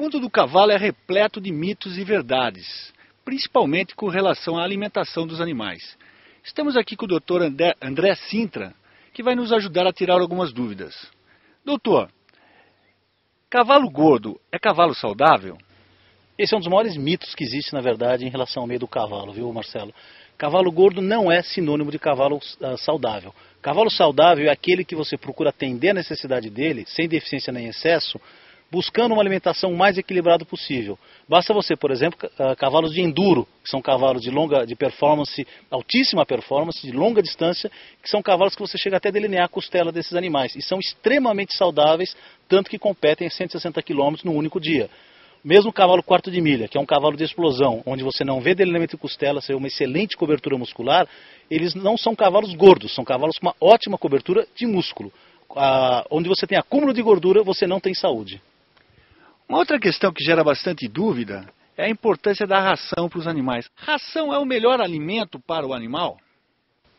mundo do cavalo é repleto de mitos e verdades, principalmente com relação à alimentação dos animais. Estamos aqui com o Dr. André Sintra, que vai nos ajudar a tirar algumas dúvidas. Doutor, cavalo gordo é cavalo saudável? Esse é um dos maiores mitos que existe, na verdade, em relação ao meio do cavalo, viu, Marcelo? Cavalo gordo não é sinônimo de cavalo saudável. Cavalo saudável é aquele que você procura atender a necessidade dele, sem deficiência nem excesso, buscando uma alimentação mais equilibrada possível. Basta você, por exemplo, cavalos de enduro, que são cavalos de performance, altíssima performance, de longa distância, que são cavalos que você chega até a delinear a costela desses animais. E são extremamente saudáveis, tanto que competem a 160 km num único dia. Mesmo o cavalo quarto de milha, que é um cavalo de explosão, onde você não vê delineamento de costela, você vê uma excelente cobertura muscular, eles não são cavalos gordos, são cavalos com uma ótima cobertura de músculo. Onde você tem acúmulo de gordura, você não tem saúde. Uma outra questão que gera bastante dúvida é a importância da ração para os animais. Ração é o melhor alimento para o animal?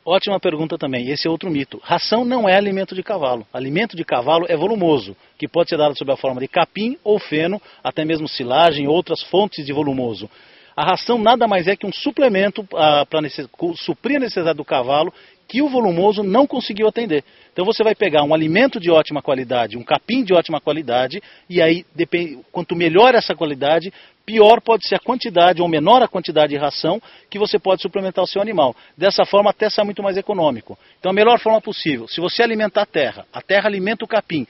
Ótima pergunta também. Esse é outro mito. Ração não é alimento de cavalo. Alimento de cavalo é volumoso, que pode ser dado sob a forma de capim ou feno, até mesmo silagem e outras fontes de volumoso. A ração nada mais é que um suplemento para suprir a necessidade do cavalo que o volumoso não conseguiu atender. Então você vai pegar um alimento de ótima qualidade, um capim de ótima qualidade, e aí quanto melhor essa qualidade, pior pode ser a quantidade ou menor a quantidade de ração que você pode suplementar o seu animal. Dessa forma até sai muito mais econômico. Então a melhor forma possível, se você alimentar a terra alimenta o capim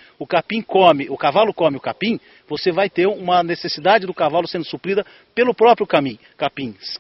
come, o cavalo come o capim, você vai ter uma necessidade do cavalo sendo suprida pelo próprio capim,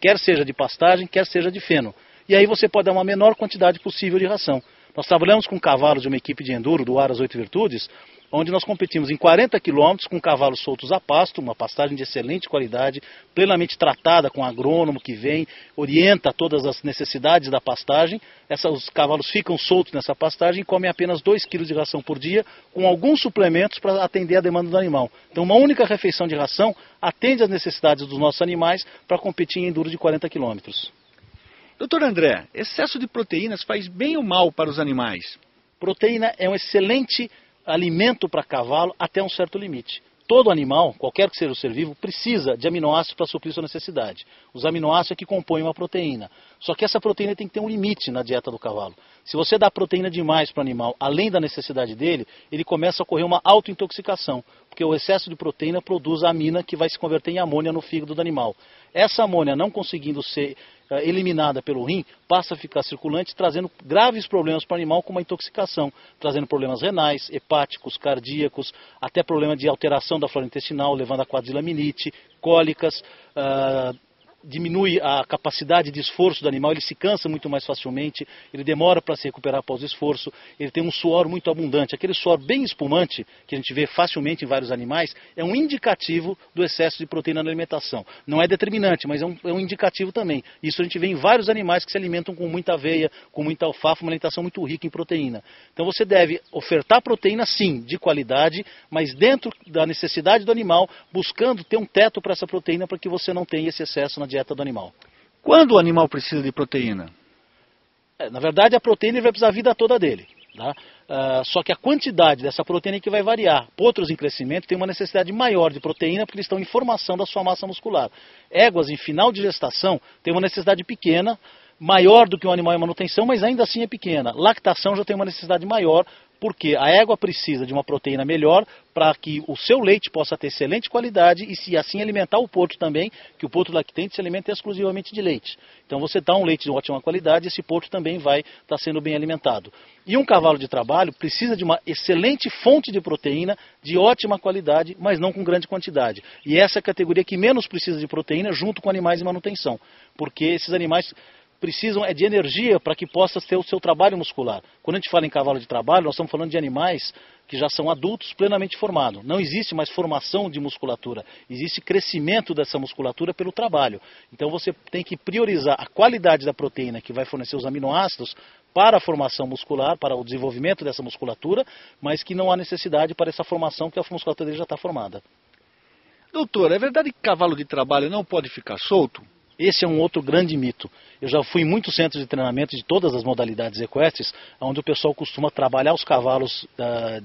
quer seja de pastagem, quer seja de feno. E aí você pode dar uma menor quantidade possível de ração. Nós trabalhamos com cavalos de uma equipe de enduro do Aras 8 Virtudes, onde nós competimos em 40 km com cavalos soltos a pasto, uma pastagem de excelente qualidade, plenamente tratada com agrônomo que vem, orienta todas as necessidades da pastagem. Os cavalos ficam soltos nessa pastagem e comem apenas 2 kg de ração por dia, com alguns suplementos para atender a demanda do animal. Então uma única refeição de ração atende às necessidades dos nossos animais para competir em enduro de 40 km. Doutor André, excesso de proteínas faz bem ou mal para os animais? Proteína é um excelente alimento para cavalo até um certo limite. Todo animal, qualquer que seja o ser vivo, precisa de aminoácidos para suprir sua necessidade. Os aminoácidos é que compõem uma proteína. Só que essa proteína tem que ter um limite na dieta do cavalo. Se você dá proteína demais para o animal, além da necessidade dele, ele começa a ocorrer uma autointoxicação, porque o excesso de proteína produz a amina que vai se converter em amônia no fígado do animal. Essa amônia, não conseguindo ser eliminada pelo rim, passa a ficar circulante, trazendo graves problemas para o animal, como a intoxicação, trazendo problemas renais, hepáticos, cardíacos, até problema de alteração da flora intestinal, levando a quadros de laminite, cólicas, diminui a capacidade de esforço do animal, ele se cansa muito mais facilmente, ele demora para se recuperar após o esforço, ele tem um suor muito abundante. Aquele suor bem espumante, que a gente vê facilmente em vários animais, é um indicativo do excesso de proteína na alimentação. Não é determinante, mas é um indicativo também. Isso a gente vê em vários animais que se alimentam com muita aveia, com muita alfafa, uma alimentação muito rica em proteína. Então você deve ofertar proteína sim, de qualidade, mas dentro da necessidade do animal, buscando ter um teto para essa proteína para que você não tenha esse excesso na dieta do animal. Quando o animal precisa de proteína? Na verdade, a proteína ele vai precisar a vida toda dele. Tá? Só que a quantidade dessa proteína é que vai variar. Potros em crescimento têm uma necessidade maior de proteína porque eles estão em formação da sua massa muscular. Éguas em final de gestação têm uma necessidade pequena, maior do que um animal em manutenção, mas ainda assim é pequena. Lactação já tem uma necessidade maior, porque a égua precisa de uma proteína melhor para que o seu leite possa ter excelente qualidade e se assim alimentar o potro também, que o potro lactente se alimenta exclusivamente de leite. Então você dá um leite de ótima qualidade, esse potro também vai estar sendo bem alimentado. E um cavalo de trabalho precisa de uma excelente fonte de proteína de ótima qualidade, mas não com grande quantidade. E essa é a categoria que menos precisa de proteína junto com animais em manutenção, porque esses animais precisam de energia para que possa ter o seu trabalho muscular. Quando a gente fala em cavalo de trabalho, nós estamos falando de animais que já são adultos plenamente formados. Não existe mais formação de musculatura, existe crescimento dessa musculatura pelo trabalho. Então você tem que priorizar a qualidade da proteína que vai fornecer os aminoácidos para a formação muscular, para o desenvolvimento dessa musculatura, mas que não há necessidade para essa formação, porque a musculatura dele já está formada. Doutor, é verdade que cavalo de trabalho não pode ficar solto? Esse é um outro grande mito. Eu já fui em muitos centros de treinamento de todas as modalidades equestres, onde o pessoal costuma trabalhar os cavalos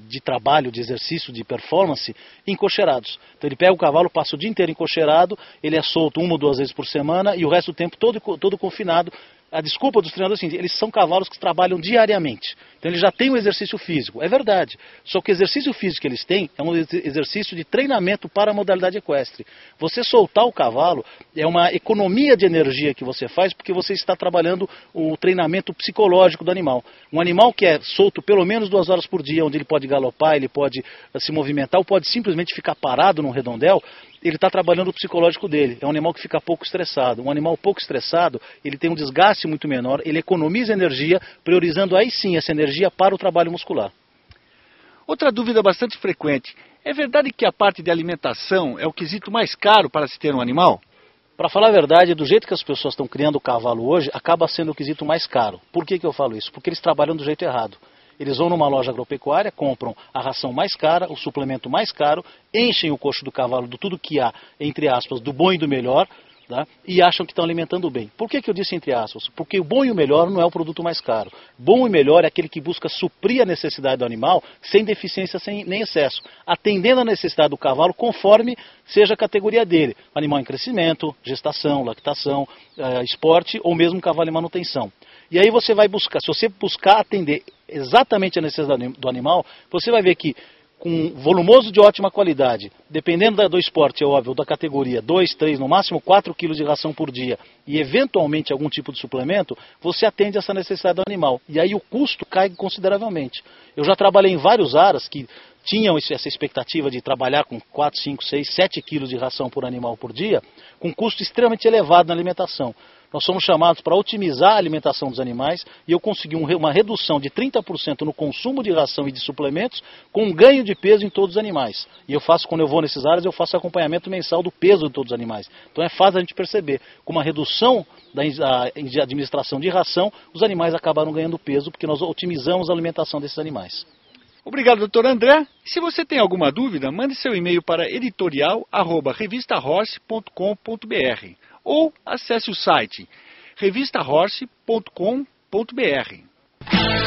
de trabalho, de exercício, de performance, encocheirados. Então ele pega o cavalo, passa o dia inteiro encocheirado, ele é solto 1 ou 2 vezes por semana e o resto do tempo todo confinado. A desculpa dos treinadores é assim, eles são cavalos que trabalham diariamente. Então eles já têm um exercício físico, é verdade. Só que o exercício físico que eles têm é um exercício de treinamento para a modalidade equestre. Você soltar o cavalo é uma economia de energia que você faz porque você está trabalhando o treinamento psicológico do animal. Um animal que é solto pelo menos 2 horas por dia, onde ele pode galopar, ele pode se movimentar ou pode simplesmente ficar parado num redondel, ele está trabalhando o psicológico dele. É um animal que fica pouco estressado. Um animal pouco estressado, ele tem um desgaste muito menor, ele economiza energia, priorizando aí sim essa energia para o trabalho muscular. Outra dúvida bastante frequente, é verdade que a parte de alimentação é o quesito mais caro para se ter um animal? Para falar a verdade, do jeito que as pessoas estão criando o cavalo hoje, acaba sendo o quesito mais caro. Por que eu falo isso? Porque eles trabalham do jeito errado. Eles vão numa loja agropecuária, compram a ração mais cara, o suplemento mais caro, enchem o coxo do cavalo de tudo que há, entre aspas, do bom e do melhor, tá? E acham que estão alimentando bem. Por que eu disse entre aspas? Porque o bom e o melhor não é o produto mais caro. Bom e melhor é aquele que busca suprir a necessidade do animal sem deficiência, nem excesso, atendendo a necessidade do cavalo conforme seja a categoria dele. Animal em crescimento, gestação, lactação, esporte ou mesmo cavalo em manutenção. E aí você vai buscar, se você buscar atender exatamente a necessidade do animal, você vai ver que com volumoso de ótima qualidade, dependendo do esporte, é óbvio, da categoria, 2, 3, no máximo 4 quilos de ração por dia e eventualmente algum tipo de suplemento, você atende essa necessidade do animal. E aí o custo cai consideravelmente. Eu já trabalhei em vários aras que tinham essa expectativa de trabalhar com 4, 5, 6, 7 quilos de ração por animal por dia, com custo extremamente elevado na alimentação. Nós somos chamados para otimizar a alimentação dos animais e eu consegui uma redução de 30% no consumo de ração e de suplementos com um ganho de peso em todos os animais. E eu faço, quando eu vou nesses áreas, eu faço acompanhamento mensal do peso de todos os animais. Então é fácil a gente perceber, com uma redução da administração de ração, os animais acabaram ganhando peso porque nós otimizamos a alimentação desses animais. Obrigado, doutor André. E se você tem alguma dúvida, mande seu e-mail para editorial@revistahorse.com.br ou acesse o site revistahorse.com.br.